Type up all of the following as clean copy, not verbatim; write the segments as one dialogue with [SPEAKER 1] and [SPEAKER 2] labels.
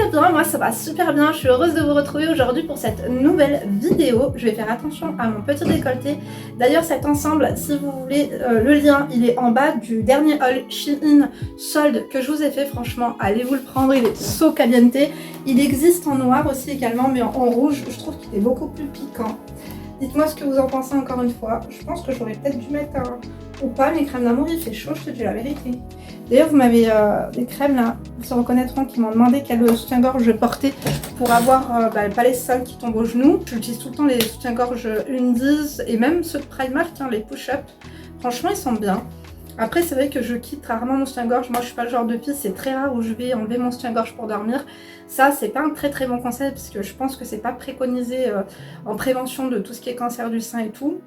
[SPEAKER 1] bien, moi ça va super bien, je suis heureuse de vous retrouver aujourd'hui pour cette nouvelle vidéo. Je vais faire attention à mon petit décolleté. D'ailleurs cet ensemble, si vous voulez, le lien il est en bas du dernier haul Shein solde que je vous ai fait. Franchement, allez vous le prendre, il est so caliente. Il existe en noir aussi également, mais en rouge, je trouve qu'il est beaucoup plus piquant. Dites-moi ce que vous en pensez encore une fois. Je pense que j'aurais peut-être dû mettre un... ou pas, mes crèmes d'amour, il fait chaud, je te dis la vérité. D'ailleurs, vous m'avez des crèmes là, ils se reconnaîtront, qui m'ont demandé quel soutien-gorge je portais pour avoir pas les seins qui tombent au genou. J'utilise tout le temps les soutiens-gorge Undies et même ceux de Primark, hein, les push-up. Franchement, ils sont bien. Après, c'est vrai que je quitte rarement mon soutien-gorge. Moi, je suis pas le genre de fille, c'est très rare où je vais enlever mon soutien-gorge pour dormir. Ça, c'est pas un très très bon conseil parce que je pense que c'est pas préconisé en prévention de tout ce qui est cancer du sein et tout.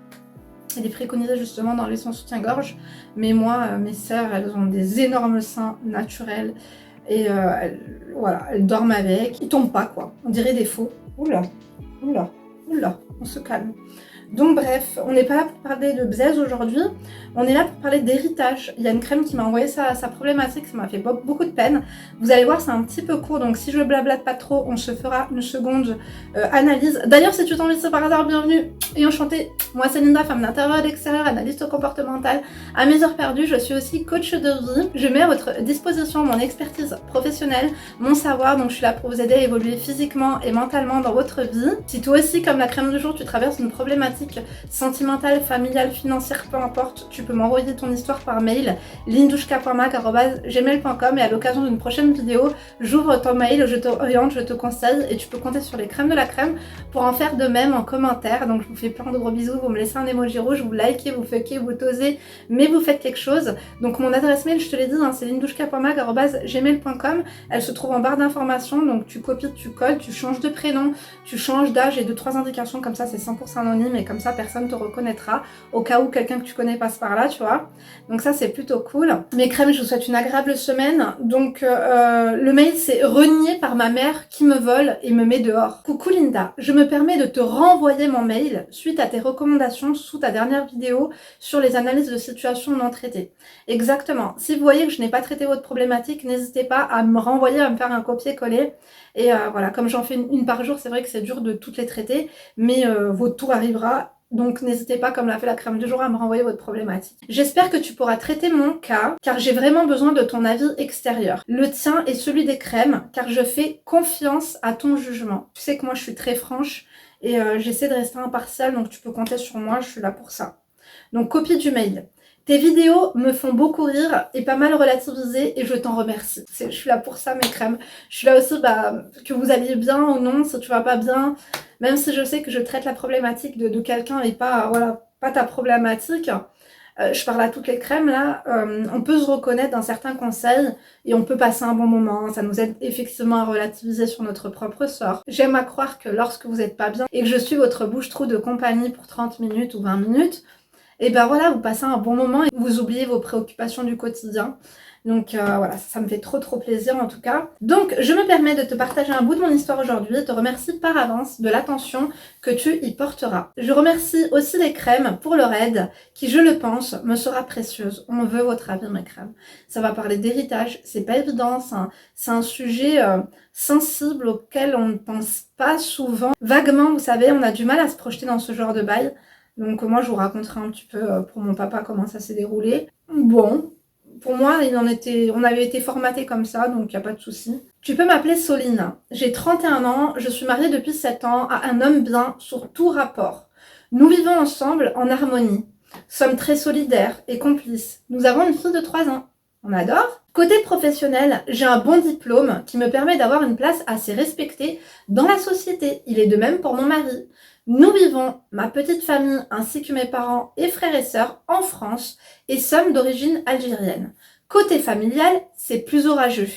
[SPEAKER 1] Il est préconisé justement dans les soutiens-gorge. Mais moi, mes sœurs, elles ont des énormes seins naturels. Et voilà, elles dorment avec. Ils tombent pas, quoi. On dirait des faux. Oula, oula, oula, on se calme. Donc bref, on n'est pas là pour parler de bzèze aujourd'hui, on est là pour parler d'héritage. Il y a une crème qui m'a envoyé sa problématique, ça m'a fait beaucoup de peine. Vous allez voir, c'est un petit peu court, donc si je blablate pas trop, on se fera une seconde analyse. D'ailleurs, si tu tombes ici par hasard, bienvenue et enchantée. Moi, c'est Linda, femme d'intérieur et d'extérieur, analyste comportementale. À mes heures perdues, je suis aussi coach de vie. Je mets à votre disposition mon expertise professionnelle, mon savoir, donc je suis là pour vous aider à évoluer physiquement et mentalement dans votre vie. Si toi aussi, comme la crème du jour, tu traverses une problématique sentimentale, familiale, financière, peu importe, tu peux m'envoyer ton histoire par mail lindouchka.mac@gmail.com et à l'occasion d'une prochaine vidéo, j'ouvre ton mail, je t'oriente, je te conseille et tu peux compter sur les crèmes de la crème pour en faire de même en commentaire. Donc je vous fais plein de gros bisous, vous me laissez un emoji rouge, vous likez, vous fuckez, vous tosez, mais vous faites quelque chose. Donc mon adresse mail, je te l'ai dit, hein, c'est lindouchka.mac@gmail.com. Elle se trouve en barre d'informations, donc tu copies, tu colles, tu changes de prénom, tu changes d'âge et 2-3 indications, comme ça c'est 100% anonyme et comme ça personne te reconnaîtra au cas où quelqu'un que tu connais passe par là, tu vois. Donc ça c'est plutôt cool. Mes crèmes, je vous souhaite une agréable semaine. Donc le mail c'est renié par ma mère qui me vole et me met dehors. Coucou Linda, je me permets de te renvoyer mon mail suite à tes recommandations sous ta dernière vidéo sur les analyses de situation non traitées. Exactement. Si vous voyez que je n'ai pas traité votre problématique, n'hésitez pas à me renvoyer, à me faire un copier-coller. Et voilà, comme j'en fais une par jour, c'est vrai que c'est dur de toutes les traiter, mais votre tour arrivera. Donc n'hésitez pas, comme l'a fait la crème du jour, à me renvoyer votre problématique. J'espère que tu pourras traiter mon cas, car j'ai vraiment besoin de ton avis extérieur. Le tien et celui des crèmes, car je fais confiance à ton jugement. Tu sais que moi je suis très franche et j'essaie de rester impartiale, donc tu peux compter sur moi, je suis là pour ça. Donc copie du mail. Tes vidéos me font beaucoup rire et pas mal relativiser et je t'en remercie. Je suis là pour ça, mes crèmes. Je suis là aussi que vous alliez bien ou non, si tu vas pas bien. Même si je sais que je traite la problématique de quelqu'un et pas, voilà, pas ta problématique. Je parle à toutes les crèmes là. On peut se reconnaître dans certains conseils et on peut passer un bon moment. Ça nous aide effectivement à relativiser sur notre propre sort. J'aime à croire que lorsque vous n'êtes pas bien et que je suis votre bouche-trou de compagnie pour 30 minutes ou 20 minutes, et ben voilà, vous passez un bon moment et vous oubliez vos préoccupations du quotidien. Donc voilà, ça me fait trop plaisir en tout cas. Donc je me permets de te partager un bout de mon histoire aujourd'hui et te remercie par avance de l'attention que tu y porteras. Je remercie aussi les crèmes pour leur aide qui, je le pense, me sera précieuse. On veut votre avis, mes crèmes. Ça va parler d'héritage, c'est pas évident, c'est un sujet sensible auquel on ne pense pas souvent. Vaguement, vous savez, on a du mal à se projeter dans ce genre de bail. Donc moi je vous raconterai un petit peu pour mon papa comment ça s'est déroulé. Bon, pour moi on avait été formaté comme ça, donc il n'y a pas de souci. Tu peux m'appeler Soline. J'ai 31 ans, je suis mariée depuis 7 ans à un homme bien sur tout rapport. Nous vivons ensemble en harmonie. Sommes très solidaires et complices. Nous avons une fille de 3 ans. On adore. Côté professionnel, j'ai un bon diplôme qui me permet d'avoir une place assez respectée dans la société. Il est de même pour mon mari. Nous vivons, ma petite famille ainsi que mes parents et frères et sœurs, en France et sommes d'origine algérienne. Côté familial, c'est plus orageux.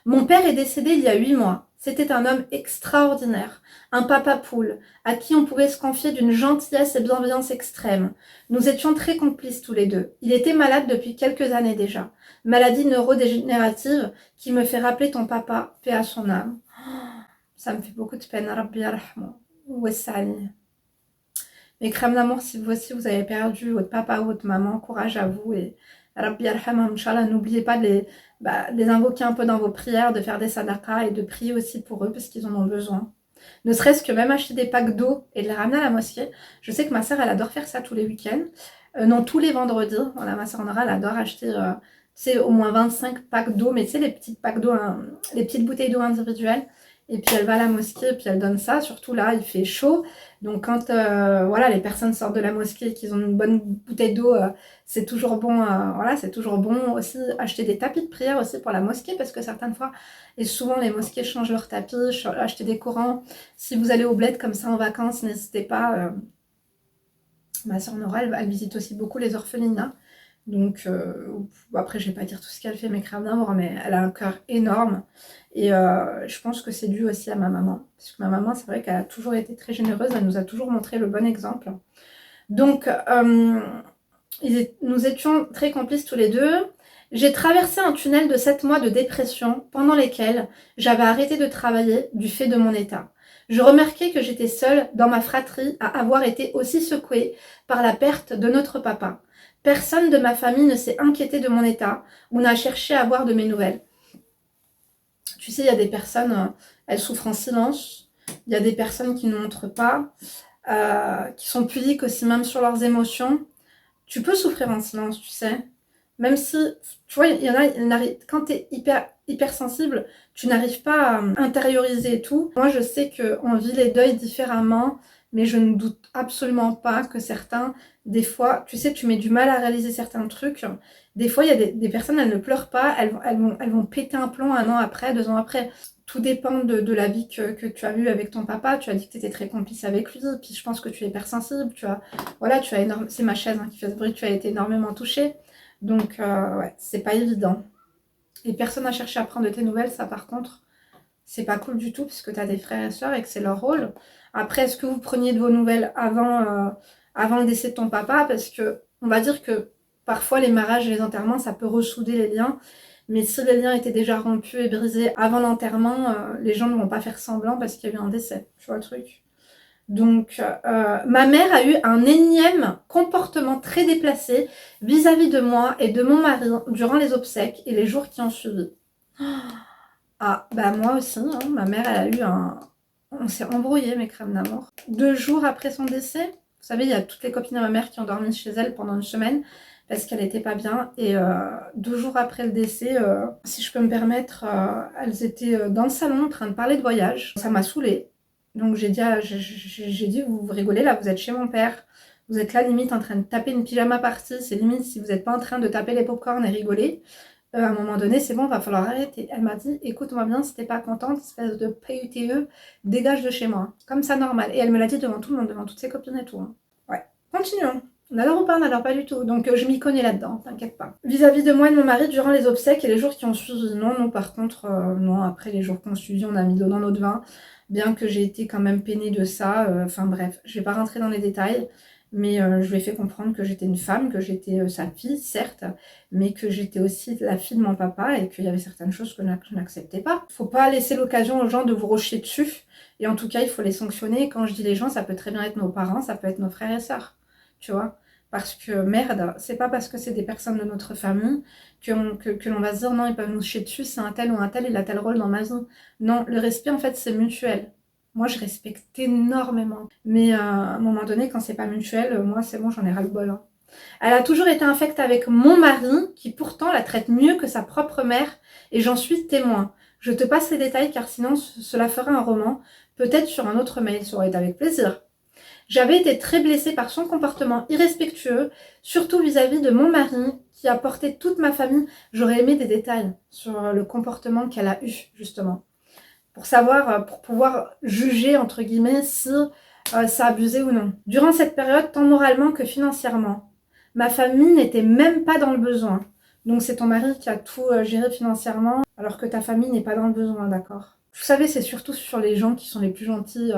[SPEAKER 1] Mon père est décédé il y a 8 mois. C'était un homme extraordinaire, un papa poule, à qui on pouvait se confier d'une gentillesse et bienveillance extrême. Nous étions très complices tous les deux. Il était malade depuis quelques années déjà. Maladie neurodégénérative qui me fait rappeler ton papa, paix à son âme. Ça me fait beaucoup de peine, Rabbi yarhamou. Wessali. Mes crèmes d'amour, si vous aussi vous avez perdu votre papa ou votre maman, courage à vous et Rabbi yarhamhum, Inch'Allah, n'oubliez pas de les invoquer un peu dans vos prières, de faire des sadaqas et de prier aussi pour eux parce qu'ils en ont besoin. Ne serait-ce que même acheter des packs d'eau et de les ramener à la mosquée. Je sais que ma sœur, elle adore faire ça tous les week-ends. Non, tous les vendredis. Voilà, ma sœur Nora, elle adore acheter au moins 25 packs d'eau, mais tu sais, les petites packs d'eau, hein, les petites bouteilles d'eau individuelles. Et puis elle va à la mosquée et puis elle donne ça. Surtout là, il fait chaud. Donc quand voilà, les personnes sortent de la mosquée et qu'ils ont une bonne bouteille d'eau, c'est toujours bon. Voilà, c'est toujours bon aussi. Acheter des tapis de prière aussi pour la mosquée parce que certaines fois, et souvent les mosquées changent leurs tapis. Acheter des Corans. Si vous allez au bled comme ça en vacances, n'hésitez pas. Ma soeur Nora, elle visite aussi beaucoup les orphelinats. Donc, après, je vais pas dire tout ce qu'elle fait, mes crèves d'amour, mais elle a un cœur énorme. Et je pense que c'est dû aussi à ma maman. Parce que ma maman, c'est vrai qu'elle a toujours été très généreuse, elle nous a toujours montré le bon exemple. Donc, nous étions très complices tous les deux. J'ai traversé un tunnel de 7 mois de dépression pendant lesquels j'avais arrêté de travailler du fait de mon état. Je remarquais que j'étais seule dans ma fratrie à avoir été aussi secouée par la perte de notre papa. Personne de ma famille ne s'est inquiété de mon état ou n'a cherché à avoir de mes nouvelles. Tu sais, il y a des personnes, elles souffrent en silence. Il y a des personnes qui ne montrent pas, qui sont pudiques aussi même sur leurs émotions. Tu peux souffrir en silence, tu sais. Même si, tu vois, il y en a, quand tu es hyper sensible, tu n'arrives pas à intérioriser et tout. Moi, je sais qu'on vit les deuils différemment, mais je ne doute absolument pas que certains, des fois, tu sais, tu mets du mal à réaliser certains trucs. Des fois, il y a des personnes, elles ne pleurent pas, elles vont péter un plomb 1 an après, 2 ans après. Tout dépend de la vie que tu as eue avec ton papa. Tu as dit que tu étais très complice avec lui, puis je pense que tu es hypersensible. Voilà, c'est ma chaise qui fait ce bruit, tu as été énormément touchée. Donc, ouais, c'est pas évident. Et personne n'a cherché à prendre de tes nouvelles, ça par contre, c'est pas cool du tout, puisque tu as des frères et sœurs et que c'est leur rôle. Après, est-ce que vous preniez de vos nouvelles avant le décès de ton papa? Parce que, on va dire que parfois les mariages et les enterrements, ça peut ressouder les liens. Mais si les liens étaient déjà rompus et brisés avant l'enterrement, les gens ne vont pas faire semblant parce qu'il y a eu un décès. Tu vois le truc? Donc, ma mère a eu un énième comportement très déplacé vis-à-vis de moi et de mon mari durant les obsèques et les jours qui ont suivi. Ah, bah moi aussi, hein, ma mère, elle a eu un... On s'est embrouillé, mes crèmes d'amour. 2 jours après son décès, vous savez, il y a toutes les copines de ma mère qui ont dormi chez elle pendant une semaine parce qu'elle n'était pas bien. Et 2 jours après le décès, si je peux me permettre, elles étaient dans le salon en train de parler de voyage. Ça m'a saoulée. Donc j'ai dit, vous rigolez là, vous êtes chez mon père. Vous êtes là limite en train de taper une pyjama party. C'est limite si vous n'êtes pas en train de taper les popcorn et rigoler. À un moment donné, c'est bon, va falloir arrêter. Elle m'a dit, écoute-moi bien, si t'es pas contente, espèce de PUTE, dégage de chez moi. Comme ça, normal. Et elle me l'a dit devant tout le monde, devant toutes ses copines et tout. Hein. Ouais. Continuons. On adore ou pas, on adore pas du tout. Donc je m'y connais là-dedans, t'inquiète pas. Vis-à-vis de moi et de mon mari, durant les obsèques et les jours qui ont suivi, non, par contre, non, après les jours qui ont suivi, on a mis l'eau dans notre vin. Bien que j'ai été quand même peinée de ça. Enfin bref, je vais pas rentrer dans les détails. Mais je lui ai fait comprendre que j'étais une femme, que j'étais sa fille, certes, mais que j'étais aussi la fille de mon papa et qu'il y avait certaines choses que je n'acceptais pas. Faut pas laisser l'occasion aux gens de vous rocher dessus. Et en tout cas, il faut les sanctionner. Quand je dis les gens, ça peut très bien être nos parents, ça peut être nos frères et sœurs. Tu vois? Parce que merde, c'est pas parce que c'est des personnes de notre famille que l'on va se dire non, ils peuvent nous chier dessus, c'est un tel ou un tel, il a tel rôle dans ma vie. Non, le respect, en fait, c'est mutuel. Moi, je respecte énormément. Mais à un moment donné, quand c'est pas mutuel, moi, c'est bon, j'en ai ras-le-bol. Hein. Elle a toujours été infecte avec mon mari, qui pourtant la traite mieux que sa propre mère, et j'en suis témoin. Je te passe les détails, car sinon, cela ferait un roman. Peut-être sur un autre mail, ça aurait été avec plaisir. J'avais été très blessée par son comportement irrespectueux, surtout vis-à-vis de mon mari, qui a porté toute ma famille. J'aurais aimé des détails sur le comportement qu'elle a eu, justement. Pour pouvoir juger, entre guillemets, si ça abusait ou non. Durant cette période, tant moralement que financièrement, ma famille n'était même pas dans le besoin. Donc c'est ton mari qui a tout géré financièrement, alors que ta famille n'est pas dans le besoin, d'accord? Vous savez, c'est surtout sur les gens qui sont les plus gentils.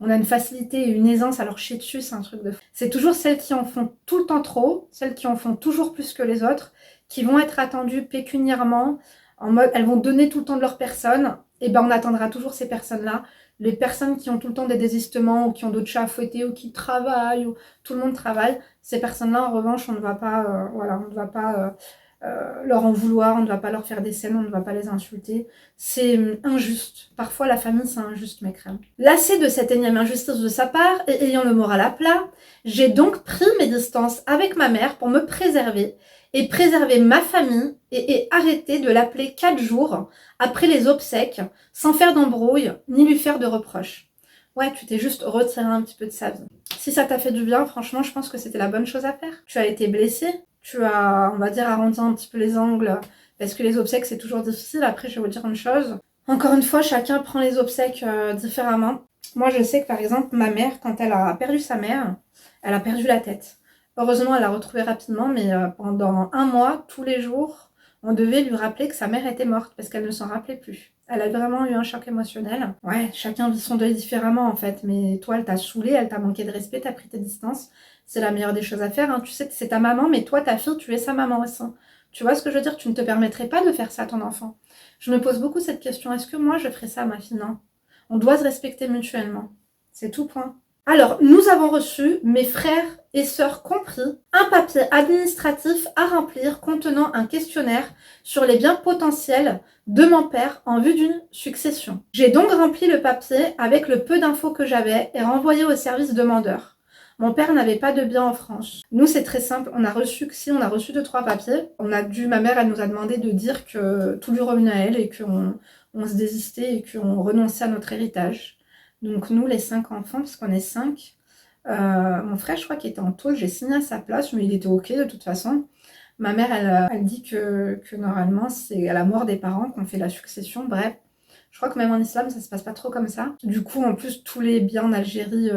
[SPEAKER 1] On a une facilité et une aisance à leur chier dessus, c'est un truc de fou. C'est toujours celles qui en font tout le temps trop, celles qui en font toujours plus que les autres, qui vont être attendues pécuniairement, en mode, elles vont donner tout le temps de leur personne, et ben on attendra toujours ces personnes-là Les personnes qui ont tout le temps des désistements ou qui ont d'autres chats à fouetter ou qui travaillent, ou tout le monde travaille, ces personnes-là, en revanche, on ne va pas, voilà, on ne va pas leur en vouloir, on ne va pas leur faire des scènes, on ne va pas les insulter. C'est injuste. Parfois, la famille, c'est injuste, mes crèmes. Lassée de cette énième injustice de sa part et ayant le moral à plat, j'ai donc pris mes distances avec ma mère pour me préserver et préserver ma famille et arrêter de l'appeler 4 jours après les obsèques sans faire d'embrouille ni lui faire de reproches. Ouais, tu t'es juste retiré un petit peu de sa vie. Si ça t'a fait du bien, franchement, je pense que c'était la bonne chose à faire. Tu as été blessée, tu as, on va dire, arrondi un petit peu les angles parce que les obsèques, c'est toujours difficile. Après, je vais vous dire une chose. Encore une fois, chacun prend les obsèques différemment. Moi, je sais que, par exemple, ma mère, quand elle a perdu sa mère, elle a perdu la tête. Heureusement, elle l'a retrouvée rapidement, mais pendant 1 mois, tous les jours, on devait lui rappeler que sa mère était morte parce qu'elle ne s'en rappelait plus. Elle a vraiment eu un choc émotionnel. Ouais, chacun vit son deuil différemment en fait, mais toi, elle t'a saoulée, elle t'a manqué de respect, t'as pris tes distances. C'est la meilleure des choses à faire, hein. Tu sais que c'est ta maman, mais toi, ta fille, tu es sa maman aussi. Tu vois ce que je veux dire? Tu ne te permettrais pas de faire ça à ton enfant. Je me pose beaucoup cette question. Est-ce que moi, je ferais ça à ma fille? Non. On doit se respecter mutuellement. C'est tout, point. Alors, nous avons reçu, mes frères et sœurs compris, un papier administratif à remplir contenant un questionnaire sur les biens potentiels de mon père en vue d'une succession. J'ai donc rempli le papier avec le peu d'infos que j'avais et renvoyé au service demandeur. Mon père n'avait pas de biens en France. Nous, c'est très simple. On a reçu 2-3 papiers. Ma mère, elle nous a demandé de dire que tout lui revenait à elle et qu'on se désistait et qu'on renonçait à notre héritage. Donc nous, les 5 enfants, parce qu'on est 5, mon frère, je crois qu'il était en tôle, j'ai signé à sa place, mais il était ok de toute façon. Ma mère, elle dit que normalement, c'est à la mort des parents qu'on fait la succession. Bref, je crois que même en islam, ça se passe pas trop comme ça. Du coup, en plus, tous les biens en Algérie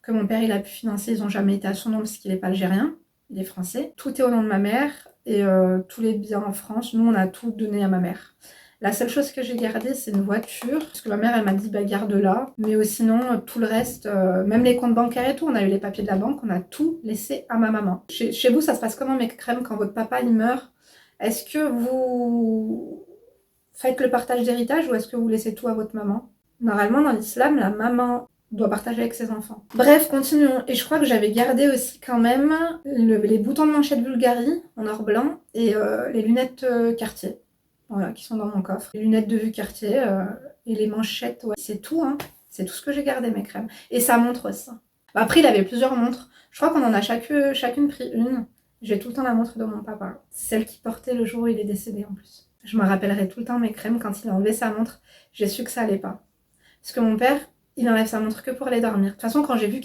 [SPEAKER 1] que mon père il a pu financer, ils ont jamais été à son nom parce qu'il n'est pas algérien, il est français. Tout est au nom de ma mère et tous les biens en France, nous, on a tout donné à ma mère. La seule chose que j'ai gardée, c'est une voiture. Parce que ma mère, elle m'a dit, bah garde-la. Mais sinon, tout le reste, même les comptes bancaires et tout, on a eu les papiers de la banque, on a tout laissé à ma maman. Chez vous, ça se passe comment, mes crèmes, quand votre papa, il meurt? Est-ce que vous faites le partage d'héritage ou est-ce que vous laissez tout à votre maman? Normalement, dans l'islam, la maman doit partager avec ses enfants. Bref, continuons. Et je crois que j'avais gardé aussi quand même les boutons de manchette Bulgari en or blanc et les lunettes Cartier. Voilà, qui sont dans mon coffre. Les lunettes de vue Cartier et les manchettes, ouais. C'est tout, hein. C'est tout ce que j'ai gardé, mes crèmes. Et sa montre aussi. Bah, après, il avait plusieurs montres. Je crois qu'on en a chacune pris une. J'ai tout le temps la montre de mon papa. Celle qu'il portait le jour où il est décédé en plus. Je me rappellerai tout le temps, mes crèmes, quand il a enlevé sa montre, j'ai su que ça allait pas. Parce que mon père, il enlève sa montre que pour aller dormir. De toute façon, quand j'ai vu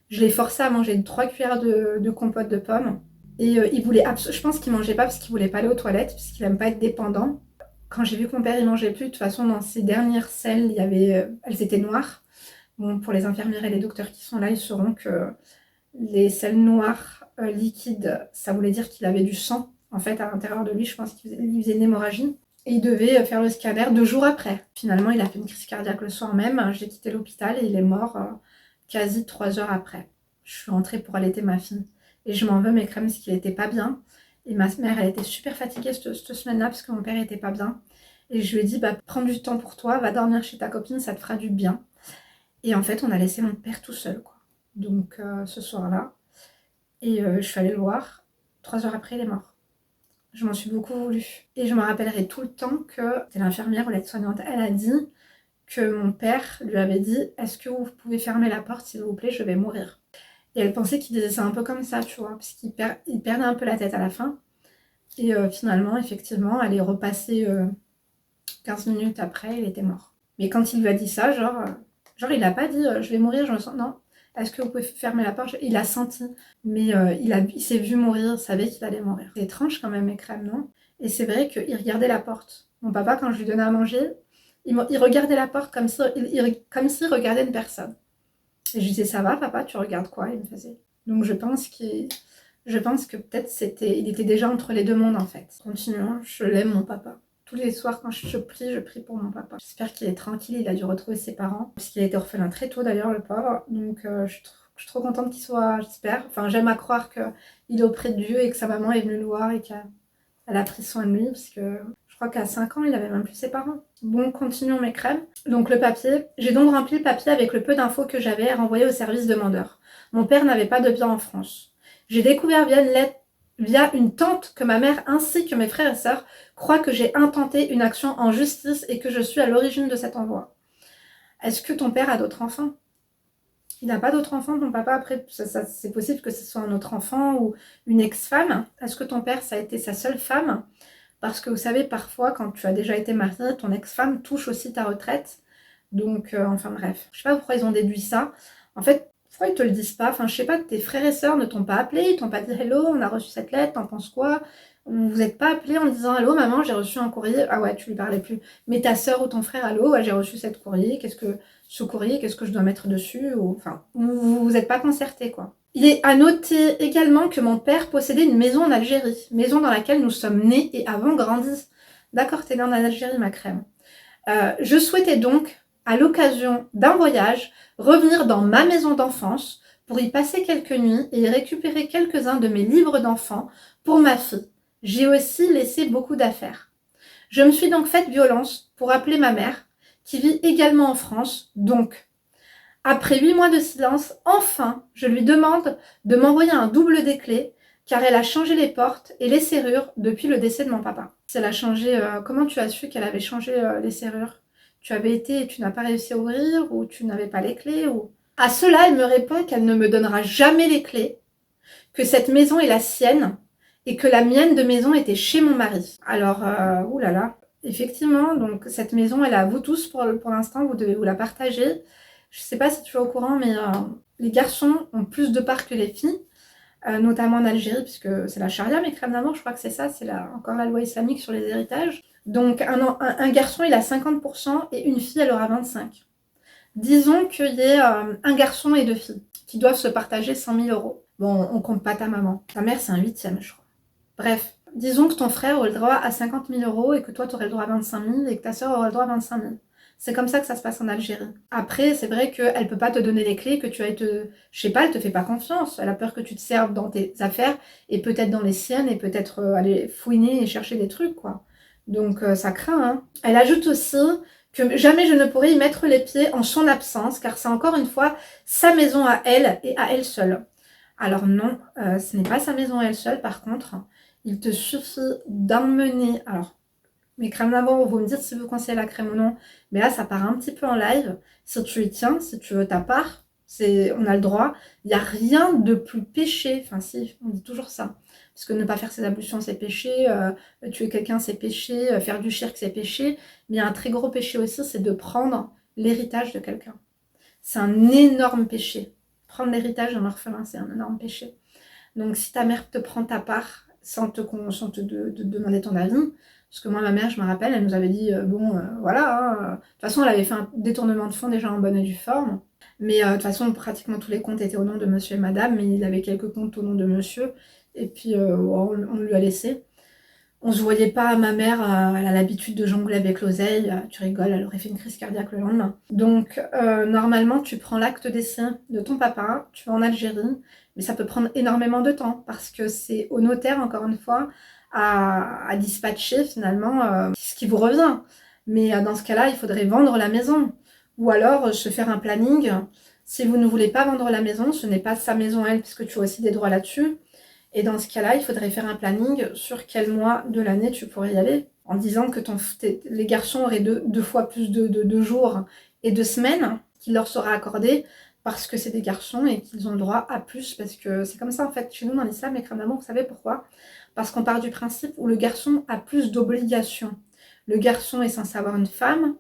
[SPEAKER 1] je l'ai forcé à manger 3 cuillères de compote de pommes. Et il voulait je pense qu'il mangeait pas parce qu'il voulait pas aller aux toilettes, parce qu'il aime pas être dépendant. Quand j'ai vu que mon père il mangeait plus, de toute façon dans ses dernières selles, elles étaient noires. Bon, pour les infirmières et les docteurs qui sont là, ils sauront que les selles noires liquides, ça voulait dire qu'il avait du sang en fait à l'intérieur de lui. Je pense qu'il faisait une hémorragie. Et il devait faire le scanner 2 jours après. Finalement, il a fait une crise cardiaque le soir même. J'ai quitté l'hôpital et il est mort quasi 3 heures après. Je suis rentrée pour allaiter ma fille. Et je m'en veux, mes crèmes, parce qu'il était pas bien. Et ma mère, elle était super fatiguée cette semaine-là parce que mon père était pas bien. Et je lui ai dit, bah, prends du temps pour toi, va dormir chez ta copine, ça te fera du bien. Et en fait, on a laissé mon père tout seul, quoi. Donc, ce soir-là. Et je suis allée le voir. 3 heures après, il est mort. Je m'en suis beaucoup voulu. Et je me rappellerai tout le temps que c'est l'infirmière ou l'aide-soignante, elle a dit que mon père lui avait dit « Est-ce que vous pouvez fermer la porte, s'il vous plaît, je vais mourir ». Et elle pensait qu'il disait ça un peu comme ça, tu vois, parce qu'il perdait un peu la tête à la fin. Et finalement, effectivement, elle est repassée 15 minutes après, il était mort. Mais quand il lui a dit ça, genre il a pas dit « Je vais mourir, je me sens… » Non. Est-ce que vous pouvez fermer la porte? Il a senti, mais il s'est vu mourir, il savait qu'il allait mourir. C'est étrange quand même, mes crèmes, non? Et c'est vrai qu'il regardait la porte. Mon papa, quand je lui donnais à manger, il regardait la porte comme s'il regardait une personne. Et je lui disais, ça va, papa, tu regardes quoi? Il me faisait. Donc je pense que peut-être il était déjà entre les deux mondes, en fait. Continuons, je l'aime, mon papa. Tous les soirs, quand je prie pour mon papa. J'espère qu'il est tranquille, il a dû retrouver ses parents. Parce qu'il a été orphelin très tôt d'ailleurs, le pauvre. Donc je suis trop contente qu'il soit, j'espère. Enfin, j'aime à croire qu'il est auprès de Dieu et que sa maman est venue le voir et qu'elle a pris soin de lui. Parce que Je crois qu'à 5 ans, il avait même plus ses parents. Bon, continuons mes crèmes. Donc le papier. J'ai donc rempli le papier avec le peu d'infos que j'avais et renvoyé au service demandeur. Mon père n'avait pas de bien en France. J'ai découvert via une tante que ma mère ainsi que mes frères et sœurs croient que j'ai intenté une action en justice et que je suis à l'origine de cet envoi. Est-ce que ton père a d'autres enfants? Il n'a pas d'autres enfants, ton papa? Après, c'est possible que ce soit un autre enfant ou une ex-femme. Est-ce que ton père, ça a été sa seule femme? Parce que vous savez, parfois, quand tu as déjà été marié, ton ex-femme touche aussi ta retraite. Donc, enfin bref. Je sais pas pourquoi ils ont déduit ça. En fait, pourquoi ils te le disent pas? Enfin, je sais pas, tes frères et sœurs ne t'ont pas appelé, ils t'ont pas dit hello, on a reçu cette lettre, t'en penses quoi? Vous n'êtes pas appelé en disant allô maman, j'ai reçu un courrier. Ah ouais, tu lui parlais plus. Mais ta sœur ou ton frère, allô, ouais, j'ai reçu ce courrier, qu'est-ce que je dois mettre dessus? Ou, enfin, vous n'êtes pas concertés, quoi. Il est à noter également que mon père possédait une maison en Algérie, maison dans laquelle nous sommes nés et avons grandi. D'accord, t'es née en Algérie, ma crème. Je souhaitais donc, à l'occasion d'un voyage, revenir dans ma maison d'enfance pour y passer quelques nuits et y récupérer quelques-uns de mes livres d'enfants pour ma fille. J'ai aussi laissé beaucoup d'affaires. Je me suis donc faite violence pour appeler ma mère, qui vit également en France, donc. Après 8 mois de silence, enfin, je lui demande de m'envoyer un double des clés, car elle a changé les portes et les serrures depuis le décès de mon papa. Elle a changé, comment tu as su qu'elle avait changé les serrures? Tu avais été et tu n'as pas réussi à ouvrir, ou tu n'avais pas les clés, ou... À cela, elle me répond qu'elle ne me donnera jamais les clés, que cette maison est la sienne, et que la mienne de maison était chez mon mari. Alors, oulala, effectivement, donc cette maison, elle est à vous tous pour l'instant, vous devez vous la partager. Je sais pas si tu es au courant, mais les garçons ont plus de parts que les filles, notamment en Algérie, puisque c'est la charia, mes crèmes d'amour, je crois que c'est ça, c'est encore la loi islamique sur les héritages. Donc un garçon, il a 50% et une fille, elle aura 25%. Disons qu'il y ait un garçon et deux filles qui doivent se partager 100 000 euros. Bon, on compte pas ta maman. Ta mère, c'est un huitième, je crois. Bref, disons que ton frère aurait le droit à 50 000 euros et que toi, tu aurais le droit à 25 000 et que ta soeur aurait le droit à 25 000. C'est comme ça que ça se passe en Algérie. Après, c'est vrai qu'elle peut pas te donner les clés, que tu ailles te... Je sais pas, elle te fait pas confiance. Elle a peur que tu te serves dans tes affaires et peut-être dans les siennes et peut-être aller fouiner et chercher des trucs, quoi. Donc ça craint, hein. Elle ajoute aussi que jamais je ne pourrais y mettre les pieds en son absence, car c'est encore une fois sa maison à elle et à elle seule. Alors non, ce n'est pas sa maison à elle seule, par contre. Il te suffit d'emmener... Alors, mes crèmes d'amour, vous me dites si vous conseillez la crème ou non. Mais là, ça part un petit peu en live. Si tu y tiens, si tu veux ta part, on a le droit. Il n'y a rien de plus péché. Enfin si, on dit toujours ça. Parce que ne pas faire ses ablutions, c'est péché. Tuer quelqu'un, c'est péché. Faire du shirk, c'est péché. Mais il y a un très gros péché aussi, c'est de prendre l'héritage de quelqu'un. C'est un énorme péché. Prendre l'héritage d'un orphelin, c'est un énorme péché. Donc si ta mère te prend ta part sans te demander ton avis, parce que moi, ma mère, je me rappelle, elle nous avait dit, voilà, hein, de toute façon, elle avait fait un détournement de fonds déjà en bonne et due forme. Mais de toute façon, pratiquement tous les comptes étaient au nom de monsieur et madame, mais il avait quelques comptes au nom de monsieur. Et puis, on lui a laissé. On se voyait pas, ma mère, elle a l'habitude de jongler avec l'oseille. Tu rigoles, elle aurait fait une crise cardiaque le lendemain. Donc, normalement, tu prends l'acte d'essai de ton papa, tu vas en Algérie, mais ça peut prendre énormément de temps, parce que c'est au notaire, encore une fois, à dispatcher finalement ce qui vous revient. Mais dans ce cas-là, il faudrait vendre la maison. Ou alors se faire un planning. Si vous ne voulez pas vendre la maison, ce n'est pas sa maison elle, puisque tu as aussi des droits là-dessus. Et dans ce cas-là, il faudrait faire un planning sur quel mois de l'année tu pourrais y aller. En disant que les garçons auraient deux fois plus de jours et de semaines qu'il leur sera accordé parce que c'est des garçons et qu'ils ont le droit à plus. Parce que c'est comme ça en fait. Chez nous dans l'islam, les crèmes d'amour, vous savez pourquoi? Parce qu'on part du principe où le garçon a plus d'obligations. Le garçon est censé avoir une femme,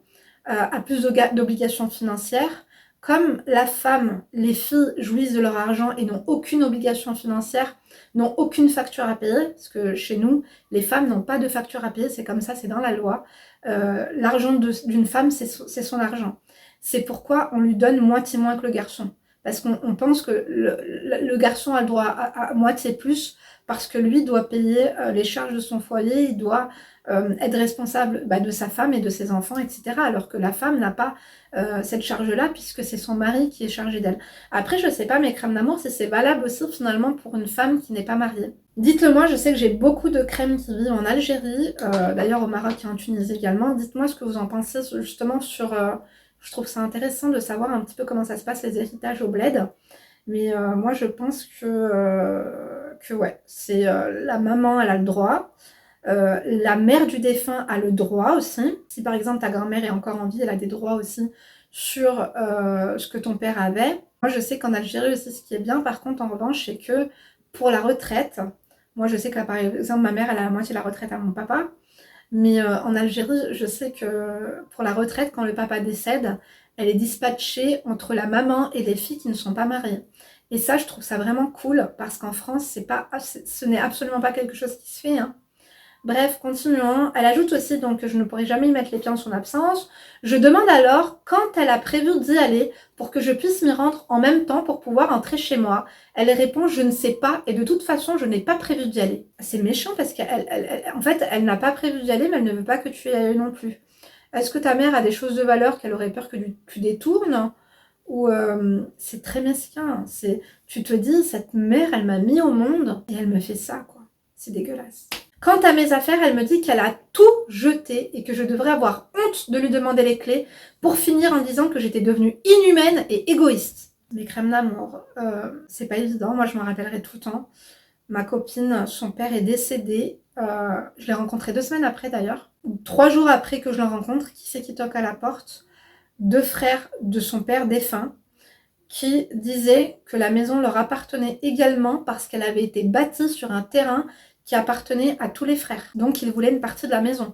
[SPEAKER 1] a plus d'obligations financières. Comme la femme, les filles jouissent de leur argent et n'ont aucune obligation financière, n'ont aucune facture à payer, parce que chez nous, les femmes n'ont pas de facture à payer, c'est comme ça, c'est dans la loi. L'argent d'une femme, c'est son argent. C'est pourquoi on lui donne moitié moins que le garçon. Parce qu'on pense que le garçon a le droit à moitié plus, parce que lui doit payer les charges de son foyer, il doit être responsable de sa femme et de ses enfants, etc. Alors que la femme n'a pas cette charge-là, puisque c'est son mari qui est chargé d'elle. Après, je sais pas, mes crèmes d'amour, si c'est valable aussi finalement pour une femme qui n'est pas mariée. Dites-le moi, je sais que j'ai beaucoup de crèmes qui vivent en Algérie, d'ailleurs au Maroc et en Tunisie également. Dites-moi ce que vous en pensez justement sur... je trouve ça intéressant de savoir un petit peu comment ça se passe les héritages au bled. Mais moi je pense que ouais, c'est la maman, elle a le droit. La mère du défunt a le droit aussi. Si par exemple ta grand-mère est encore en vie, elle a des droits aussi sur ce que ton père avait. Moi je sais qu'en Algérie aussi, ce qui est bien par contre en revanche, c'est que pour la retraite, moi je sais que par exemple ma mère elle a la moitié de la retraite à mon papa, mais en Algérie je sais que pour la retraite quand le papa décède, elle est dispatchée entre la maman et les filles qui ne sont pas mariées. Et ça je trouve ça vraiment cool parce qu'en France ce n'est absolument pas quelque chose qui se fait, hein. Bref, continuons. Elle ajoute aussi donc que je ne pourrai jamais y mettre les pieds en son absence. Je demande alors quand elle a prévu d'y aller pour que je puisse m'y rendre en même temps pour pouvoir entrer chez moi. Elle répond je ne sais pas et de toute façon je n'ai pas prévu d'y aller. C'est méchant parce qu'en fait elle n'a pas prévu d'y aller mais elle ne veut pas que tu y ailles non plus. Est-ce que ta mère a des choses de valeur qu'elle aurait peur que tu détournes? Ou c'est très mesquin. Tu te dis cette mère elle m'a mis au monde et elle me fait ça quoi. C'est dégueulasse. Quant à mes affaires, elle me dit qu'elle a tout jeté et que je devrais avoir honte de lui demander les clés pour finir en disant que j'étais devenue inhumaine et égoïste. Mes crèmes d'amour, c'est pas évident, moi je m'en rappellerai tout le temps. Ma copine, son père est décédé, je l'ai rencontré 2 semaines après d'ailleurs. 3 jours après que je le rencontre, qui c'est qui toque à la porte? 2 frères de son père défunt qui disaient que la maison leur appartenait également parce qu'elle avait été bâtie sur un terrain qui appartenait à tous les frères. Donc ils voulaient une partie de la maison.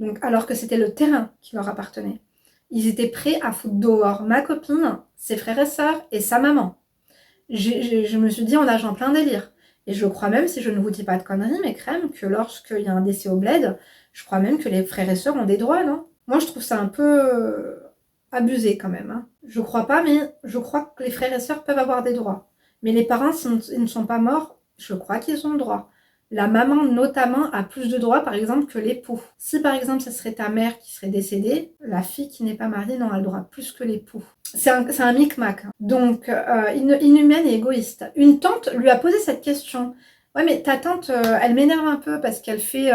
[SPEAKER 1] Donc, alors que c'était le terrain qui leur appartenait. Ils étaient prêts à foutre dehors ma copine, ses frères et sœurs et sa maman. Je me suis dit, on nage en plein délire. Et je crois même, si je ne vous dis pas de conneries, mes crèmes, que lorsqu'il y a un décès au bled, je crois même que les frères et sœurs ont des droits, non? Moi, je trouve ça un peu abusé quand même, hein. Je crois pas, mais je crois que les frères et sœurs peuvent avoir des droits. Mais les parents, s'ils ne sont pas morts, je crois qu'ils ont le droit. La maman, notamment, a plus de droits, par exemple, que l'époux. Si, par exemple, ce serait ta mère qui serait décédée, la fille qui n'est pas mariée n'aura le droit plus que l'époux. C'est un micmac. Hein. Donc, inhumaine et égoïste. Une tante lui a posé cette question. Ouais, mais ta tante, elle m'énerve un peu parce qu'elle fait...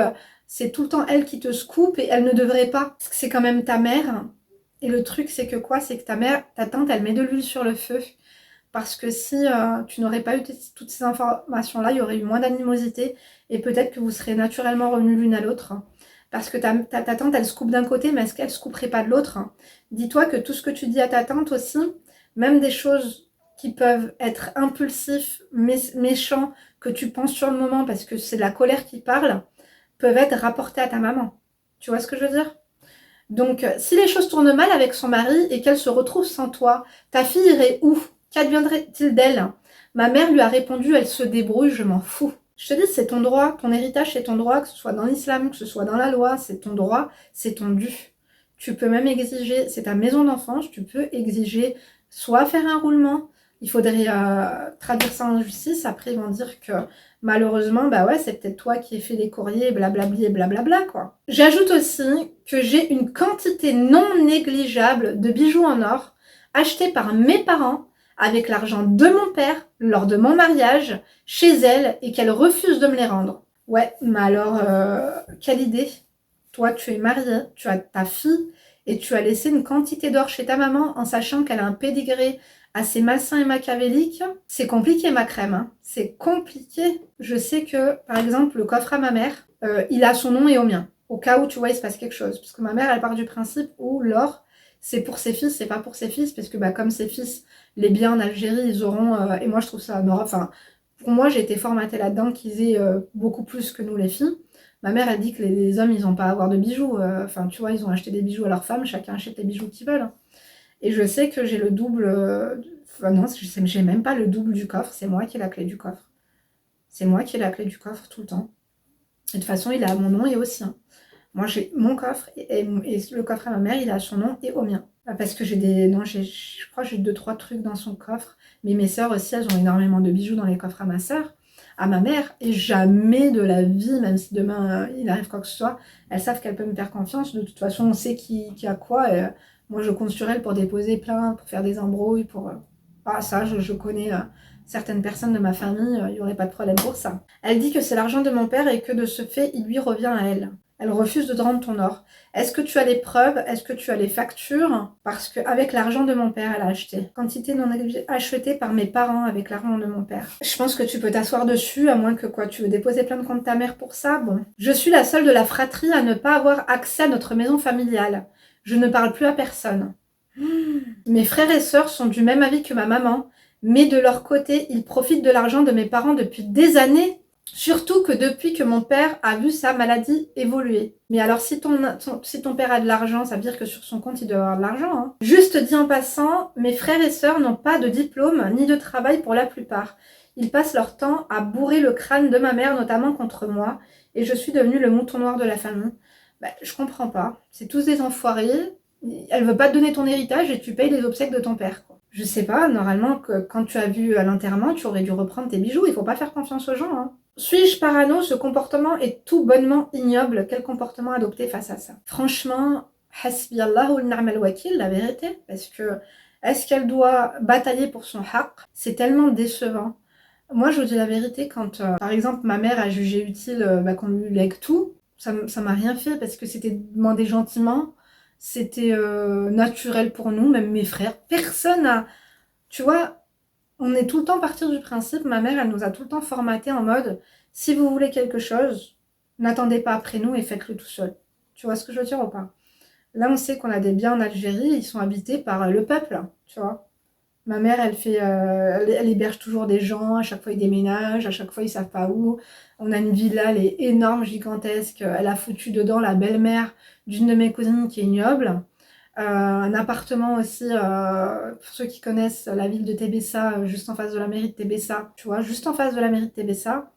[SPEAKER 1] c'est tout le temps elle qui te scoop et elle ne devrait pas. Parce que c'est quand même ta mère. Et le truc, c'est que quoi? C'est que ta tante, elle met de l'huile sur le feu. Parce que si tu n'aurais pas eu toutes ces informations-là, il y aurait eu moins d'animosité et peut-être que vous serez naturellement revenus l'une à l'autre. Parce que ta tante, elle se coupe d'un côté, mais est-ce qu'elle se couperait pas de l'autre? Dis-toi que tout ce que tu dis à ta tante aussi, même des choses qui peuvent être impulsifs, méchants, que tu penses sur le moment parce que c'est de la colère qui parle, peuvent être rapportées à ta maman. Tu vois ce que je veux dire? Donc, si les choses tournent mal avec son mari et qu'elle se retrouve sans toi, ta fille irait où? Qu'adviendrait-il d'elle? Ma mère lui a répondu, elle se débrouille, je m'en fous. Je te dis, c'est ton droit, ton héritage c'est ton droit, que ce soit dans l'islam, que ce soit dans la loi, c'est ton droit, c'est ton dû. Tu peux même exiger, c'est ta maison d'enfance, tu peux exiger soit faire un roulement, il faudrait traduire ça en justice, après ils vont dire que malheureusement, bah ouais, c'est peut-être toi qui ai fait les courriers, blablabli et blablabla quoi. J'ajoute aussi que j'ai une quantité non négligeable de bijoux en or achetés par mes parents avec l'argent de mon père lors de mon mariage chez elle et qu'elle refuse de me les rendre. Ouais, mais alors, quelle idée. Toi, tu es mariée, tu as ta fille et tu as laissé une quantité d'or chez ta maman en sachant qu'elle a un pédigré assez malsain et machiavélique. C'est compliqué ma crème, hein. C'est compliqué. Je sais que, par exemple, le coffre à ma mère, il a son nom et au mien. Au cas où, tu vois, il se passe quelque chose. Parce que ma mère, elle part du principe où l'or, c'est pour ses fils, c'est pas pour ses fils. Parce que bah, comme ses fils, les biens en Algérie, ils auront... et moi, je trouve ça... Enfin, pour moi, j'ai été formatée là-dedans qu'ils aient beaucoup plus que nous, les filles. Ma mère, elle dit que les hommes, ils n'ont pas à avoir de bijoux. Enfin, tu vois, ils ont acheté des bijoux à leurs femmes. Chacun achète les bijoux qu'ils veulent. Hein. Et je sais que j'ai le double... Enfin, non, j'ai même pas le double du coffre. C'est moi qui ai la clé du coffre. C'est moi qui ai la clé du coffre tout le temps. Et de toute façon, il est à mon nom et au sien. Moi, j'ai mon coffre et le coffre à ma mère, il est à son nom et au mien. Parce que j'ai des... Non, je crois que j'ai 2-3 trucs dans son coffre. Mais mes sœurs aussi, elles ont énormément de bijoux dans les coffres à ma sœur. à ma mère. Et jamais de la vie, même si demain il arrive quoi que ce soit, elles savent qu'elles peuvent me faire confiance. De toute façon, on sait qui a quoi. Et, moi, je compte sur elles pour déposer plainte, pour faire des embrouilles, pour... Ah, ça, je connais certaines personnes de ma famille, il n'y aurait pas de problème pour ça. Elle dit que c'est l'argent de mon père et que de ce fait, il lui revient à elle. Elle refuse de te rendre ton or. Est-ce que tu as les preuves? Est-ce que tu as les factures? Parce qu'avec l'argent de mon père, elle a acheté. Quantité non achetée par mes parents avec l'argent de mon père. Je pense que tu peux t'asseoir dessus, à moins que quoi, tu veux déposer plainte contre ta mère pour ça. Bon. Je suis la seule de la fratrie à ne pas avoir accès à notre maison familiale. Je ne parle plus à personne. Mes frères et sœurs sont du même avis que ma maman, mais de leur côté, ils profitent de l'argent de mes parents depuis des années. Surtout que depuis que mon père a vu sa maladie évoluer. Mais alors si ton père a de l'argent, ça veut dire que sur son compte il doit avoir de l'argent. Hein. Juste dit en passant, mes frères et sœurs n'ont pas de diplôme ni de travail pour la plupart. Ils passent leur temps à bourrer le crâne de ma mère, notamment contre moi, et je suis devenue le mouton noir de la famille. Je comprends pas. C'est tous des enfoirés. Elle veut pas te donner ton héritage et tu payes les obsèques de ton père. Quoi. Je sais pas, normalement, que quand tu as vu à l'enterrement, tu aurais dû reprendre tes bijoux. Il faut pas faire confiance aux gens. Hein. Suis-je parano? Ce comportement est tout bonnement ignoble. Quel comportement adopter face à ça? Franchement, hasbi Allah ou ni'mal wakil, la vérité. Parce que, est-ce qu'elle doit batailler pour son haq? C'est tellement décevant. Moi, je vous dis la vérité, quand, par exemple, ma mère a jugé utile qu'on lui lègue tout, ça m'a rien fait parce que c'était demandé gentiment. C'était naturel pour nous, même mes frères. Personne n'a... Tu vois, on est tout le temps parti du principe, ma mère, elle nous a tout le temps formaté en mode, si vous voulez quelque chose, n'attendez pas après nous et faites-le tout seul. Tu vois ce que je veux dire ou pas? Là, on sait qu'on a des biens en Algérie, ils sont habités par le peuple, tu vois. Ma mère, elle héberge toujours des gens, à chaque fois ils déménagent, à chaque fois ils savent pas où. On a une villa, elle est énorme, gigantesque. Elle a foutu dedans la belle-mère d'une de mes cousines qui est ignoble. Un appartement aussi, pour ceux qui connaissent la ville de Tébessa, juste en face de la mairie de Tébessa, tu vois, juste en face de la mairie de Tébessa,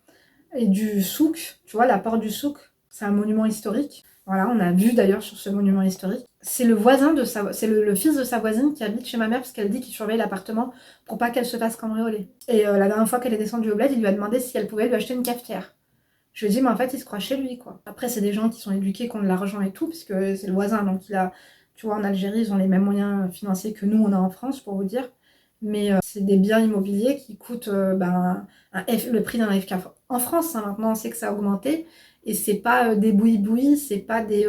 [SPEAKER 1] et du souk, tu vois, la porte du souk, c'est un monument historique. Voilà, on a vu d'ailleurs sur ce monument historique. C'est le voisin de c'est le fils de sa voisine qui habite chez ma mère parce qu'elle dit qu'il surveille l'appartement pour pas qu'elle se fasse cambrioler. Et la dernière fois qu'elle est descendue au bled, il lui a demandé si elle pouvait lui acheter une cafetière. Je lui ai dit, mais en fait, il se croit chez lui, quoi. Après, c'est des gens qui sont éduqués, qui ont de l'argent et tout, parce que c'est le voisin, donc il a... Tu vois, en Algérie, ils ont les mêmes moyens financiers que nous, on a en France, pour vous dire. Mais c'est des biens immobiliers qui coûtent le prix d'un FK. En France, hein, maintenant, on sait que ça a augmenté. Et c'est pas des boui-boui, c'est pas des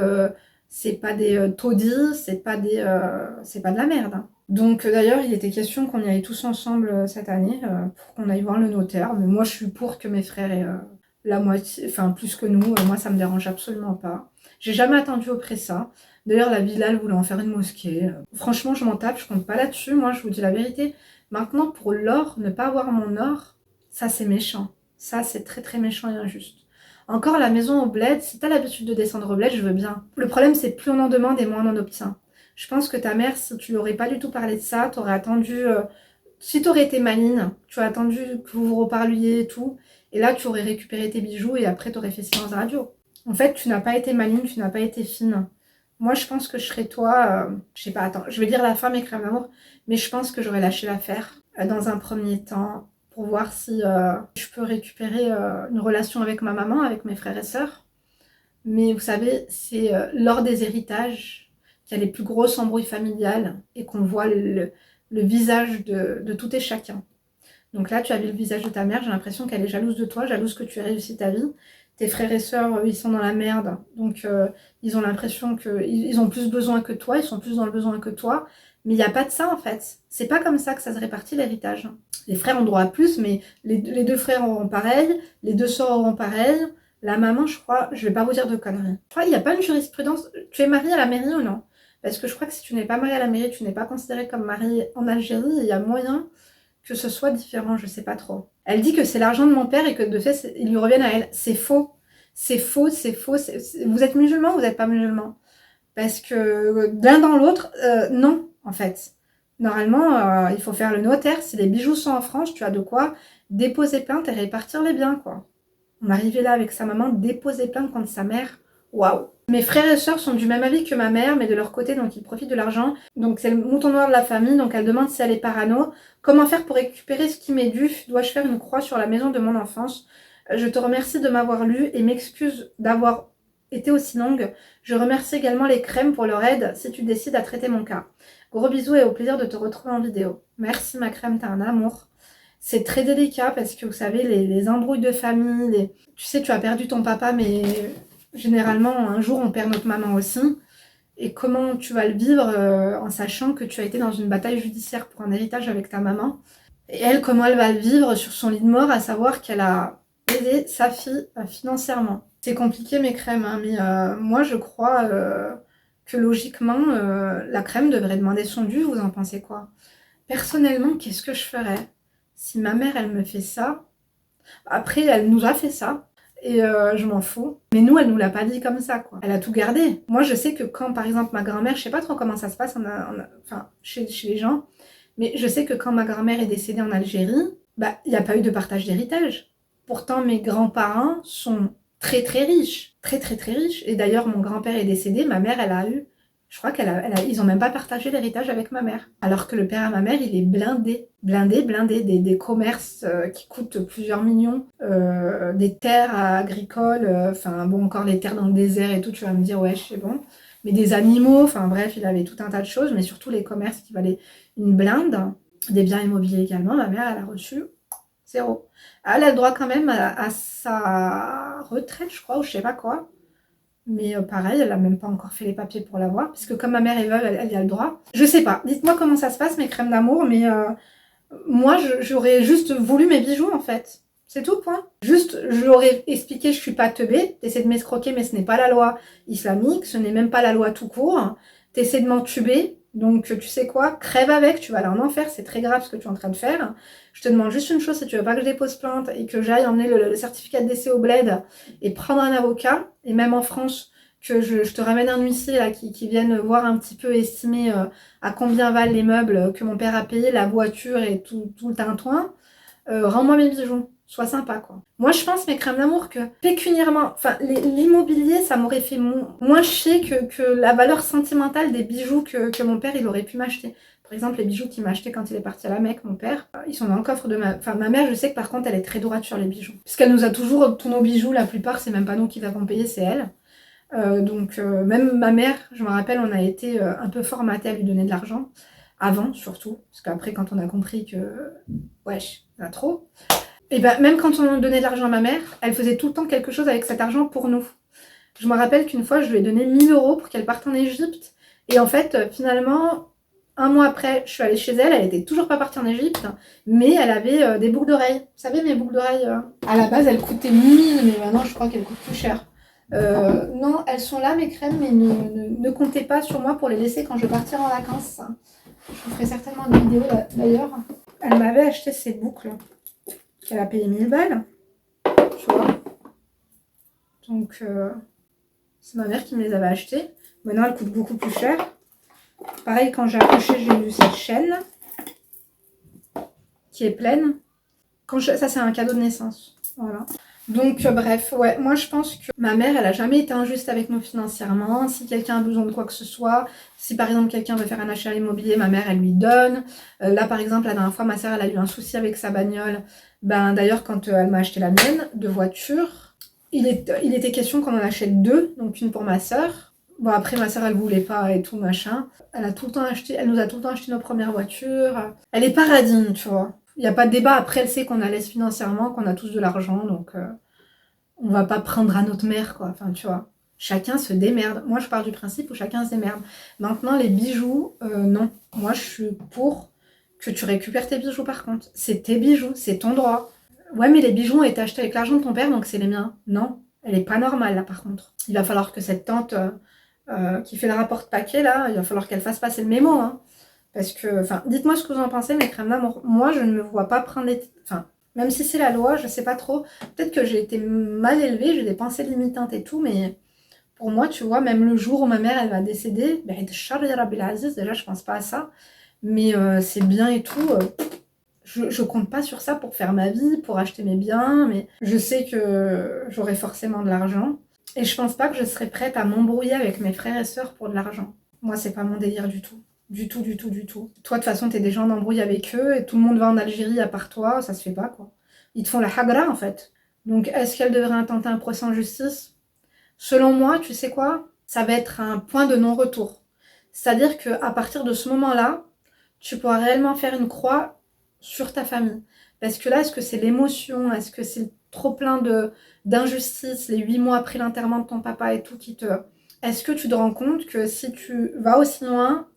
[SPEAKER 1] taudis, c'est pas de la merde. Hein. Donc d'ailleurs, il était question qu'on y aille tous ensemble cette année pour qu'on aille voir le notaire. Mais moi, je suis pour que mes frères aient la moitié, enfin plus que nous. Moi, ça me dérange absolument pas. J'ai jamais attendu auprès de ça. D'ailleurs, la villa, elle voulait en faire une mosquée. Franchement, je m'en tape, je compte pas là-dessus. Moi, je vous dis la vérité. Maintenant, pour l'or, ne pas avoir mon or, ça, c'est méchant. Ça, c'est très, très méchant et injuste. Encore la maison au bled, si t'as l'habitude de descendre au bled, je veux bien. Le problème, c'est plus on en demande et moins on en obtient. Je pense que ta mère, si tu lui aurais pas du tout parlé de ça, t'aurais attendu... si t'aurais été maligne, tu aurais attendu que vous vous reparliez et tout. Et là, tu aurais récupéré tes bijoux et après, t'aurais fait silence radio. En fait, tu n'as pas été maligne, tu n'as pas été fine. Moi, je pense que je serais toi... je sais pas, attends, je vais dire la femme et crème d'amour, mais je pense que j'aurais lâché l'affaire dans un premier temps pour voir si je peux récupérer une relation avec ma maman, avec mes frères et sœurs. Mais vous savez, c'est lors des héritages qu'il y a les plus grosses embrouilles familiales et qu'on voit le visage de tout et chacun. Donc là, tu as vu le visage de ta mère, j'ai l'impression qu'elle est jalouse de toi, jalouse que tu aies réussi ta vie. Tes frères et sœurs, eux, ils sont dans la merde, donc ils ont l'impression qu'ils ont plus besoin que toi, ils sont plus dans le besoin que toi. Mais il n'y a pas de ça en fait. C'est pas comme ça que ça se répartit l'héritage. Les frères ont droit à plus, mais les deux frères auront pareil, les deux sœurs auront pareil. La maman, je crois, je vais pas vous dire de conneries. Je crois qu'il n'y a pas une jurisprudence. Tu es mariée à la mairie ou non? Parce que je crois que si tu n'es pas mariée à la mairie, tu n'es pas considérée comme mariée en Algérie, il y a moyen que ce soit différent, je sais pas trop. Elle dit que c'est l'argent de mon père et que de fait, il lui revienne à elle. C'est faux. C'est faux, c'est faux. Vous êtes musulman ou vous n'êtes pas musulman? Parce que l'un dans l'autre, non, en fait. Normalement, il faut faire le notaire. Si les bijoux sont en France, tu as de quoi déposer plainte et répartir les biens, quoi. On arrivait là avec sa maman, déposer plainte contre sa mère. Waouh. Mes frères et sœurs sont du même avis que ma mère, mais de leur côté, donc ils profitent de l'argent. Donc c'est le mouton noir de la famille, donc elle demande si elle est parano. Comment faire pour récupérer ce qui m'est dû? Dois-je faire une croix sur la maison de mon enfance? Je te remercie de m'avoir lu et m'excuse d'avoir été aussi longue. Je remercie également les crèmes pour leur aide si tu décides à traiter mon cas. Gros bisous et au plaisir de te retrouver en vidéo. Merci ma crème, t'es un amour. C'est très délicat parce que vous savez, les embrouilles de famille, tu sais, tu as perdu ton papa, mais généralement, un jour, on perd notre maman aussi. Et comment tu vas le vivre en sachant que tu as été dans une bataille judiciaire pour un héritage avec ta maman. Et elle, comment elle va le vivre sur son lit de mort, à savoir qu'elle a aidé sa fille financièrement. C'est compliqué mes crèmes, hein, mais moi je crois que logiquement, la crème devrait demander son dû. Vous en pensez quoi? Personnellement, qu'est-ce que je ferais si ma mère, elle me fait ça? Après, elle nous a fait ça. Et je m'en fous. Mais nous, elle nous l'a pas dit comme ça, quoi. Elle a tout gardé. Moi, je sais que quand, par exemple, ma grand-mère, je sais pas trop comment ça se passe enfin, chez les gens, mais je sais que quand ma grand-mère est décédée en Algérie, bah, il n'y a pas eu de partage d'héritage. Pourtant, mes grands-parents sont très, très riches. Très, très, très riches. Et d'ailleurs, mon grand-père est décédé, ma mère, elle a eu... Je crois ils ont même pas partagé l'héritage avec ma mère. Alors que le père à ma mère, il est blindé. Blindé, blindé. Des commerces qui coûtent plusieurs millions. Des terres agricoles. Enfin, bon, encore les terres dans le désert et tout, tu vas me dire, ouais, c'est bon. Mais des animaux, enfin bref, il avait tout un tas de choses. Mais surtout les commerces qui valaient une blinde. Des biens immobiliers également. Ma mère, elle a reçu 0. Elle a le droit quand même à sa retraite, je crois, ou je sais pas quoi. Mais pareil, elle n'a même pas encore fait les papiers pour l'avoir, parce que comme ma mère est veuve, elle y a le droit. Je sais pas, dites-moi comment ça se passe, mes crèmes d'amour, mais moi, j'aurais juste voulu mes bijoux, en fait. C'est tout, point. Juste, j'aurais expliqué, je suis pas teubée, t'essaies de m'escroquer, mais ce n'est pas la loi islamique, ce n'est même pas la loi tout court. T'essaies de m'entuber, donc tu sais quoi, crève avec, tu vas aller en enfer, c'est très grave ce que tu es en train de faire. Je te demande juste une chose, si tu veux pas que je dépose plainte et que j'aille emmener le certificat de décès au bled et prendre un avocat, et même en France, que je te ramène un huissier là, qui vienne voir un petit peu estimer à combien valent les meubles que mon père a payé, la voiture et tout le tintouin, rends-moi mes bijoux. Sois sympa, quoi. Moi, je pense, mes crèmes d'amour, que pécuniairement, enfin, l'immobilier, ça m'aurait fait moins chier que la valeur sentimentale des bijoux que mon père, il aurait pu m'acheter. Par exemple, les bijoux qu'il m'a achetés quand il est parti à la Mecque, mon père, ils sont dans le coffre de ma mère, je sais que par contre, elle est très droite sur les bijoux. Puisqu'elle nous a toujours, tous nos bijoux, la plupart, c'est même pas nous qui avons payé, c'est elle. Donc, même ma mère, je me rappelle, on a été un peu formaté à lui donner de l'argent. Avant, surtout. Parce qu'après, quand on a compris que, wesh, il y en a trop. Et ben, même quand on donnait de l'argent à ma mère, elle faisait tout le temps quelque chose avec cet argent pour nous. Je me rappelle qu'une fois, je lui ai donné 1000 € pour qu'elle parte en Égypte. Et en fait, finalement, un mois après, je suis allée chez elle. Elle était toujours pas partie en Égypte, mais elle avait des boucles d'oreilles. Vous savez, mes boucles d'oreilles, à la base, elles coûtaient 1000, mais maintenant, je crois qu'elles coûtent plus cher. Non, elles sont là, mes crèmes, mais ne comptez pas sur moi pour les laisser quand je vais partir en vacances. Je vous ferai certainement une vidéo d'ailleurs. Elle m'avait acheté ces boucles qu'elle a payé 1000 balles, tu vois. Donc, c'est ma mère qui me les avait achetées. Maintenant, elles coûtent beaucoup plus cher. Pareil, quand j'ai accouché, j'ai eu cette chaîne qui est pleine. Ça, c'est un cadeau de naissance. Voilà. Donc, bref, ouais, moi, je pense que ma mère, elle a jamais été injuste avec nous financièrement. Si quelqu'un a besoin de quoi que ce soit, si par exemple, quelqu'un veut faire un achat immobilier, ma mère, elle lui donne. Là, par exemple, la dernière fois, ma soeur, elle a eu un souci avec sa bagnole. Ben, d'ailleurs, quand elle m'a acheté la mienne de voiture, il était question qu'on en achète 2, donc une pour ma soeur. Bon, après, ma soeur, elle voulait pas et tout, machin. Elle nous a tout le temps acheté nos premières voitures. Elle est paradine, tu vois. Il n'y a pas de débat. Après, elle sait qu'on a l'aise financièrement, qu'on a tous de l'argent, donc on va pas prendre à notre mère, quoi. Enfin, tu vois. Chacun se démerde. Moi, je pars du principe où chacun se démerde. Maintenant, les bijoux, non. Moi, je suis pour que tu récupères tes bijoux, par contre. C'est tes bijoux, c'est ton droit. Ouais, mais les bijoux ont été achetés avec l'argent de ton père, donc c'est les miens. Non, elle est pas normale, là, par contre. Il va falloir que cette tante qui fait le rapport de paquet, là, il va falloir qu'elle fasse passer le mémo, hein. Parce que, enfin, dites-moi ce que vous en pensez, mes crèmes d'amour. Moi, je ne me vois pas prendre les... Enfin, même si c'est la loi, je sais pas trop. Peut-être que j'ai été mal élevée, j'ai des pensées limitantes et tout, mais pour moi, tu vois, même le jour où ma mère, elle va décéder, ben, déjà, je pense pas à ça. Mais c'est bien et tout. Je compte pas sur ça pour faire ma vie, pour acheter mes biens, mais je sais que j'aurai forcément de l'argent. Et je pense pas que je serais prête à m'embrouiller avec mes frères et sœurs pour de l'argent. Moi, c'est pas mon délire du tout. Du tout, du tout, du tout. Toi, de toute façon, t'es déjà en embrouille avec eux et tout le monde va en Algérie à part toi, ça se fait pas, quoi. Ils te font la hagra, en fait. Donc, est-ce qu'elle devrait intenter un procès en justice? Selon moi, tu sais quoi? Ça va être un point de non-retour. C'est-à-dire qu'à partir de ce moment-là, tu pourras réellement faire une croix sur ta famille. Parce que là, est-ce que c'est l'émotion? Est-ce que c'est trop plein d'injustice, les 8 mois après l'enterrement de ton papa et tout qui te... Est-ce que tu te rends compte que si tu vas aussi loin,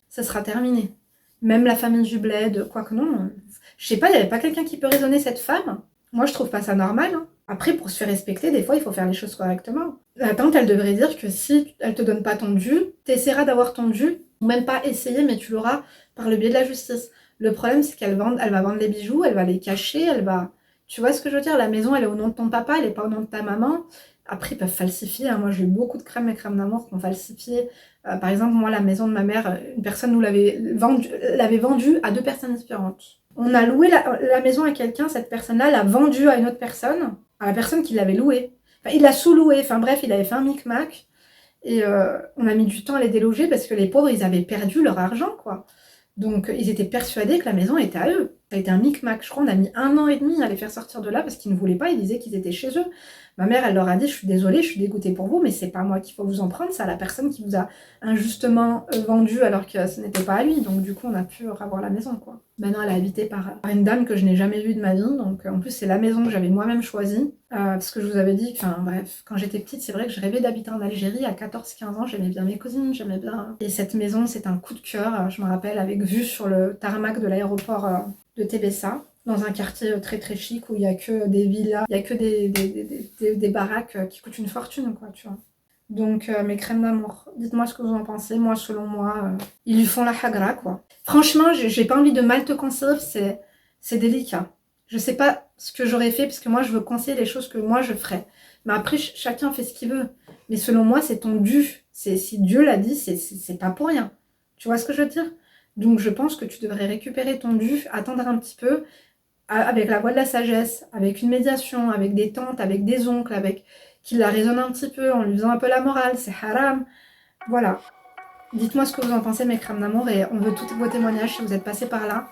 [SPEAKER 1] ça sera terminé? Même la famille du bled, quoique non. Je sais pas, il n'y avait pas quelqu'un qui peut raisonner cette femme? Moi, je trouve pas ça normal. Hein. Après, pour se faire respecter, des fois, il faut faire les choses correctement. La tante, elle devrait dire que si elle te donne pas ton dû, t'essaieras d'avoir ton dû, ou même pas essayer, mais tu l'auras par le biais de la justice. Le problème, c'est elle va vendre les bijoux, elle va les cacher, elle va... Tu vois ce que je veux dire? La maison, elle est au nom de ton papa, elle est pas au nom de ta maman. Après, ils peuvent falsifier. Hein. Moi, j'ai eu beaucoup de crèmes et crèmes d'amour qui ont falsifié. Par exemple, moi, la maison de ma mère, une personne nous l'avait vendue à 2 personnes différentes. On a loué la maison à quelqu'un, cette personne-là l'a vendue à une autre personne, à la personne qui l'avait louée. Enfin, il l'a sous-louée, enfin bref, il avait fait un micmac. Et on a mis du temps à les déloger parce que les pauvres, ils avaient perdu leur argent, quoi. Donc, ils étaient persuadés que la maison était à eux. Ça a été un micmac. Je crois on a mis 1 an et demi à les faire sortir de là parce qu'ils ne voulaient pas. Ils disaient qu'ils étaient chez eux. Ma mère, elle leur a dit, je suis désolée, je suis dégoûtée pour vous, mais c'est pas moi qu'il faut vous en prendre, c'est à la personne qui vous a injustement vendu alors que ce n'était pas à lui. Donc, du coup, on a pu avoir la maison, quoi. Maintenant, elle est habitée par une dame que je n'ai jamais vue de ma vie. Donc, en plus, c'est la maison que j'avais moi-même choisie. Parce que je vous avais dit, enfin bref, quand j'étais petite, c'est vrai que je rêvais d'habiter en Algérie. À 14-15 ans, j'aimais bien mes cousines, j'aimais bien. Et cette maison, c'est un coup de cœur, je me rappelle, avec vue sur le tarmac de l'aéroport de Tébessa, dans un quartier très très chic où il n'y a que des villas, il n'y a que des baraques qui coûtent une fortune, quoi, tu vois. Donc, mes crèmes d'amour, dites-moi ce que vous en pensez. Moi, selon moi, ils lui font la hagra, quoi. Franchement, j'ai pas envie de mal te conseiller, c'est délicat. Je sais pas ce que j'aurais fait, parce que moi, je veux conseiller les choses que moi, je ferais. Mais après, chacun fait ce qu'il veut. Mais selon moi, c'est ton dû. Si Dieu l'a dit, c'est pas pour rien. Tu vois ce que je veux dire? Donc, je pense que tu devrais récupérer ton dû, attendre un petit peu, avec la voie de la sagesse, avec une médiation, avec des tantes, avec des oncles, avec qui la raisonnent un petit peu, en lui faisant un peu la morale, c'est haram. Voilà. Dites-moi ce que vous en pensez, mes crèmes d'amour, et on veut tous vos témoignages si vous êtes passés par là.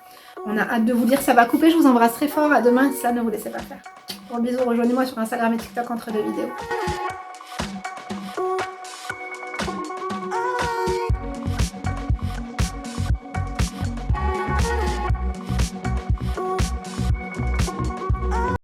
[SPEAKER 1] On a hâte de vous lire, ça va couper, je vous embrasse très fort, à demain, si ça ne vous laissez pas faire. Gros bisous, rejoignez-moi sur Instagram et TikTok entre 2 vidéos.